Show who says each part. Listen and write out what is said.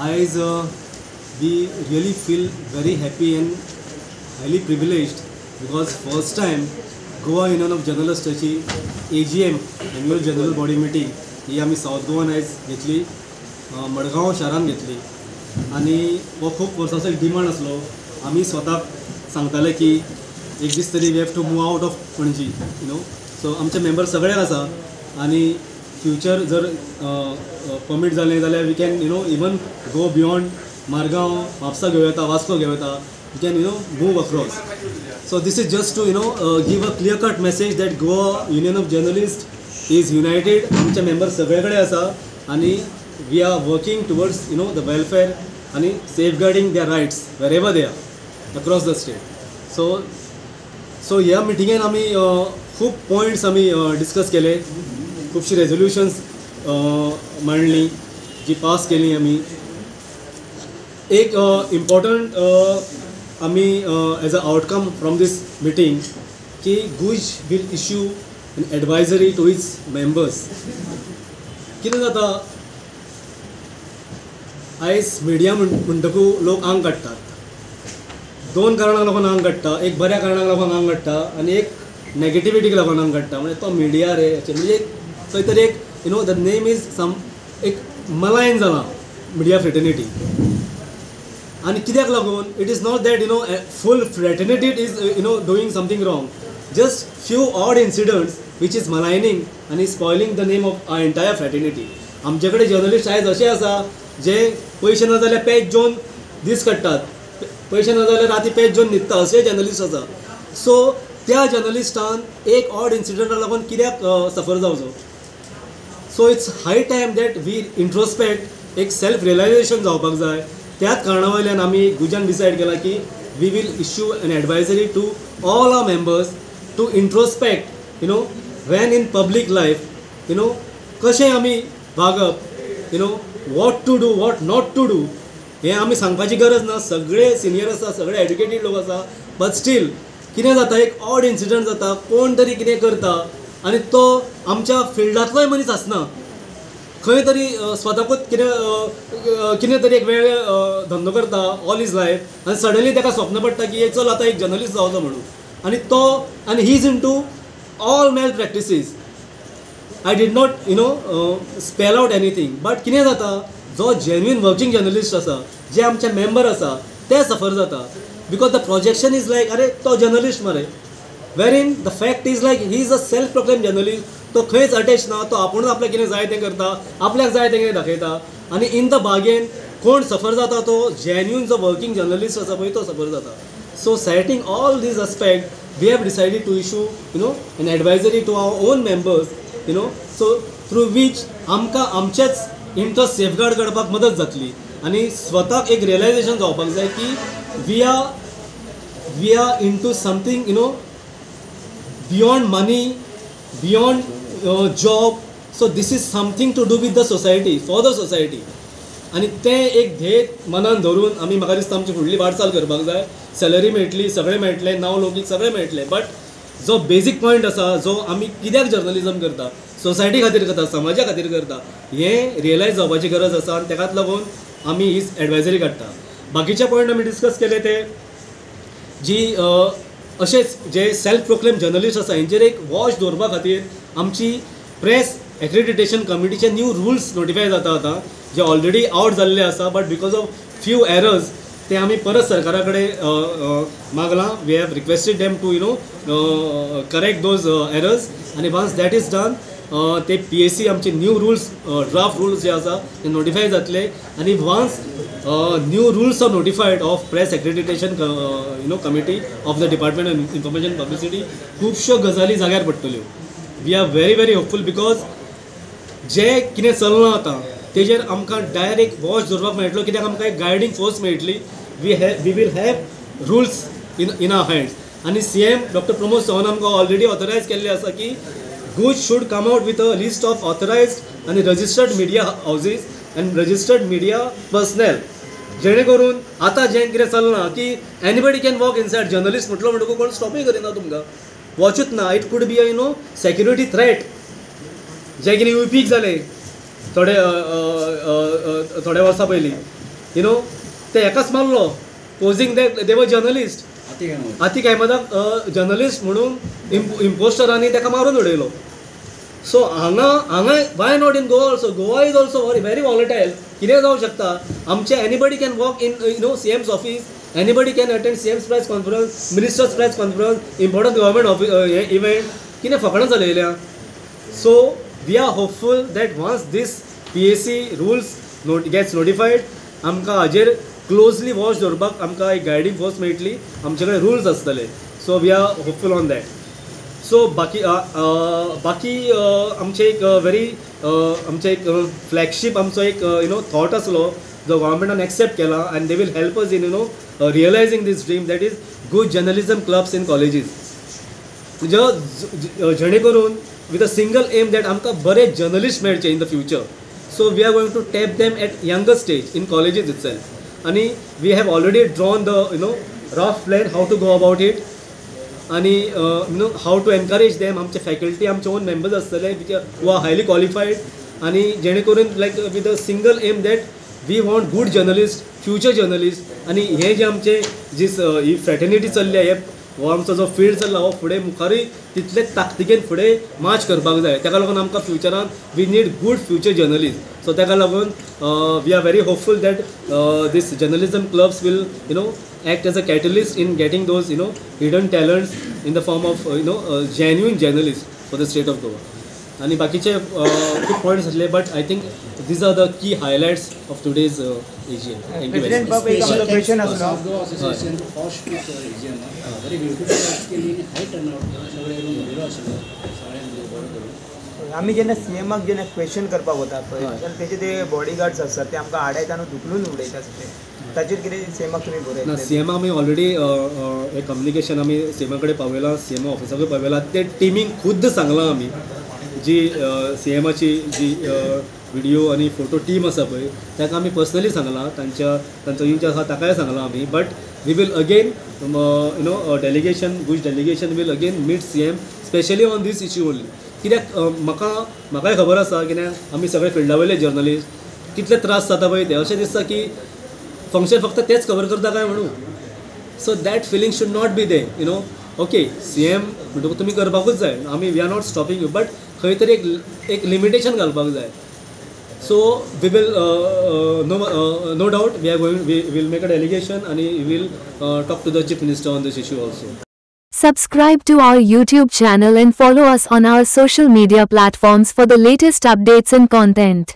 Speaker 1: As we really feel very happy and highly privileged because first time Goa Union of Journalists AGM Annual General Body Meeting ही आम्ही south गोवान आयज घेतली, मडगांव शारान घेतली आणि हो खूब वर्सांचो एक डिमांड आसलो. आमी स्वताक सांगताले की एक दीस तरी we have to move out of Panaji so आमचे मेंबर सगळे आसा आणि फ्युचर जर परमीट जालें जाल्यार we can even go beyond Margao, Mapusa घेवं येता, वास्को घेवं येता, we can move across. So this is just to give a clear cut message that Goa union of journalist is united. आमचे मेंबर सगळे कडेन आसा आणि we are working towards the welfare आणि safeguarding there rights wherever they are across the state. So ह्या मिटिंगेन आमी खूब पॉयंट्स आमी डिस्कस केले, खुबशी रेजोल्युशन्स मांडली जी पास केली आमी. एक इम्पॉर्टंट आमी as a outcome from this meeting की गुज will issue an advisory to its members. कितें जाता आयज मिडिया म्हणटकू लोक आंग काडटात. दोन कारणांक लागून आंग काडटा, एक बऱ्या कारणाक लागून आंग काडटा आणि एक नेगेटिविटीक लागून आंग काडटा. म्हणजे तो मिडिया रे म्हणजे खंय तरी एक द नेम इज सम एक मलायन जाला मिडिया फ्रेटर्निटी. आणि कित्याक लागून it is not that full fraternity is doing something wrong. Just few odd incidents which is maligning and is spoiling the name of our entire fraternity. आमचे कडेन journalist आयज अशे आसा जे पयशे ना जाल्यार पेज घेवन दीस काडटात, पयशे ना जाल्यार राती पेज घेवन न्हिदता, अशे जर्नलिस्ट आसा. सो त्या जर्नलिस्टान एक ऑड इन्सिडंटाक लागून कित्याक सफर जावचो. So it's high time that we introspect, एक सेल्फ रियलायजेशन जावपाक जाय. त्याच कारणा वयल्यान आमी गुजान डिसायड केला की we will issue an advisory to all our members to introspect when in public life कशें आमी वागप, what to do, what not to do हें आमी सांगपाची गरज ना. सगळे सिनियर आसा, सगळे एड्युकेटेड लोक आसा, बट स्टील कितें जाता एक ऑड इन्सिडंट जाता, कोण तरी कितें करता आनी तो आमच्या फिल्डांतलोय मनीस आसना, खंय तरी स्वताकूच कितें तरी एक वेगळे धंदो करता ऑल इज लायफ आनी सडनली ताका स्वप्न पडटा की चल आतां एक जर्नलिस्ट जावचो म्हणून. आणि he is into all malpractices. I did not spell out anything, but कितें जाता जो जेन्युइन वर्किंग जर्नलिस्ट आसा, जे आमचे मेंबर आसा, ते सफर जाता because the projection is like अरे तो जर्नलिस्ट मरे, where in the fact is like he is a self proclaim journalist. तो खंयच अटॅच ना, तो आपुणूच आपल्याक कितें जाय तें करता, आपल्याक जाय तें कितें दाखयता आनी इन द बागेन कोण सफर जाता तो जेन्युइन जो वर्किंग जर्नलिस्ट आसा पळय तो सफर जाता. So citing all these aspects, we have decided to issue an advisory to our own members, so through which आमकां आमचेच इंट्रस्ट सेफगार्ड करपाक मदत जातली आनी स्वताक एक रियलायजेशन जावपाक जाय की we are into something beyond money, beyond job. So this is something to do with the society, for the society. आणि ते एक ध्येय मनान धरून आमी म्हाका दिसता आमची फुडली वाटचाल करपाक जाय. सॅलरी मेळटली, सगळें मेळटलें, नांव लौकीक सगळें मेळटलें, बट जो बेजीक पॉयंट आसा जो आमी कित्याक जर्नलिजम करता, सोसायटी खातीर करता, समाजा खातीर करता, हें रियलायज जावपाची गरज आसा आनी ताकाच लागून आमी ही एडवायजरी काडटा. बाकीचे पॉयंट आमी डिस्कस केले ते जी अशेंच जे सेल्फ प्रोक्लेम जर्नलिस्ट आसा हेंचेर एक वॉच दवरपा खातीर आमची प्रेस एक्रेडिटेशन कमिटीचे न्यू रुल्स नोटिफाय जाता आतां, जे ऑलरेडी आउट जाल्ले आसा, but because of few errors ते आमी परत सरकारा कडेन मागलां. We have requested them to correct those errors आनी वन्स दॅट इज डन ते PSC आमचे न्यू रुल्स, ड्राफ्ट रुल्स जे आसा ते नोटिफाय जातले आनी once new rules are notified of press accreditation committee of the department of information publicity खुबश्यो गजाली जाग्यार पडटल्यो. We are very very hopeful because जे कितें चलना आतां तेजेर आमकां डायरेक्ट वॉच दवरपाक मेळटलो, कित्याक आमकां एक गायडींग फोर्स मेळटली. We will have rules in our hands आनी CM डॉक्टर प्रमोद सावंत आमकां ऑलरेडी ऑथरायज केल्ले आसा की GUJ should come out with a list of authorised आनी registered media houses and registered media personnel, जेणे करून आतां जें कितें चलना की anybody can walk inside. Journalist म्हटलो म्हणटकूच कोण स्टॉपय करिना तुमकां, वॉचूच ना. It could be a security threat जे कितें UPक जालें थोडे वर्सां पयलीं ते एकाच मारलो पोजिंग दे जर्नलिस्ट आतीक अहमदाक जर्नलिस्ट म्हणून इम्पोस्टरांनी ताका मारून उडयलो. सो हांगा why not in Goa also. Goa is also very volatile. कितें जावं शकता आमचे anybody can walk in CM's office, anybody can attend CM's press conference, ministers press conference, important government event कितें फकाणां जालेल्या. So we are hopeful that once these PAC rules gets notified आमकां हाजेर closely watch दवरपाक आमकां एक guiding force मेळटली. आमचे कडेन रुल्स आसतले. So we are hopeful on that. So बाकी आमचे एक आमचे एक फ्लॅगशीप आमचो एक थॉट आसलो जो गव्हर्मेंटान एक्सेप्ट केला and they will help us in realising these dream that is good journalism clubs in colleges. जेणे करून with a single aim that आमकां बरे जर्नलिस्ट मेळचे in the future. So we are going to tap them at younger stage in colleges itself. आणि we have already drawn the rough plan how to go about it आणि how to encourage them. आमचे faculty आमचे own members आसतले who are highly qualified आणि जेणे करून like with a single aim that we want good journalist, future journalist. आणि हे जे आमचे जी ही फ्रॅटर्निटी चल्ली हे हो आमचो जो फील्ड चल्ला हो फुडें मुखारूय तितलेच ताकतिकेन फुडें मार्च करपाक जाय. ताका लागून आमकां फ्युचरान we need good future journalist. So ताका लागून we are very hopeful that these journalism clubs will act as a catalyst in getting those hidden talents in the form of genuine journalists for the state of Goa. आणि बाकीचे खूप points आसले but I think these are the key highlights of today's AGM. Thank you very much.
Speaker 2: President
Speaker 3: Association to host this AGM. Very beautiful actually high turnout. सगळे येऊन उरलो आसलो. सगळ्यांनी बरो करून.
Speaker 2: आमी जेन्ना CMाक जेन्ना क्वेश्चन करपाक वता पळय तेन्ना तेजे ते बॉडीगार्ड्स आसतात ते आमकां आडायता आनी धुकलून उडयता ते. ताचेर कितें CMाक तुमी बरयता?
Speaker 1: CMाक आमी ऑलरेडी एक कम्युनिकेशन आमी CMा कडेन पावयलां, CM ऑफिसाकूय पावयलां. ते टिमीक खुद्द सांगलां आमी जी CMाची जी व्हिडिओ आणि फोटो टीम आसा पळय ताका आमी पर्सनली सांगलां. तांचो इंच आसा ताकाय सांगलां आमी. But we will again delegation GUJ delegation will again meet CM specially on these issue only. कित्याक म्हाकाय खबर आसा कित्याक आमी सगळे फिल्डा वयले जर्नलिस्ट कितले त्रास जाता पळय ते अशें दिसता की फंक्शन फक्त तेच कवर करता काय म्हणून. So that feeling should not be there okay. CM म्हणटकूच तुमी करपाकूच जाय. आमी we are not stopping you but खंय तरी एक लिमिटेशन घालपाक जाय. So we will no doubt we are going we will make a delegation आणि we will talk to the chief minister on this issue also.
Speaker 4: Subscribe to our YouTube channel and follow us on our social media platforms for the latest updates and content.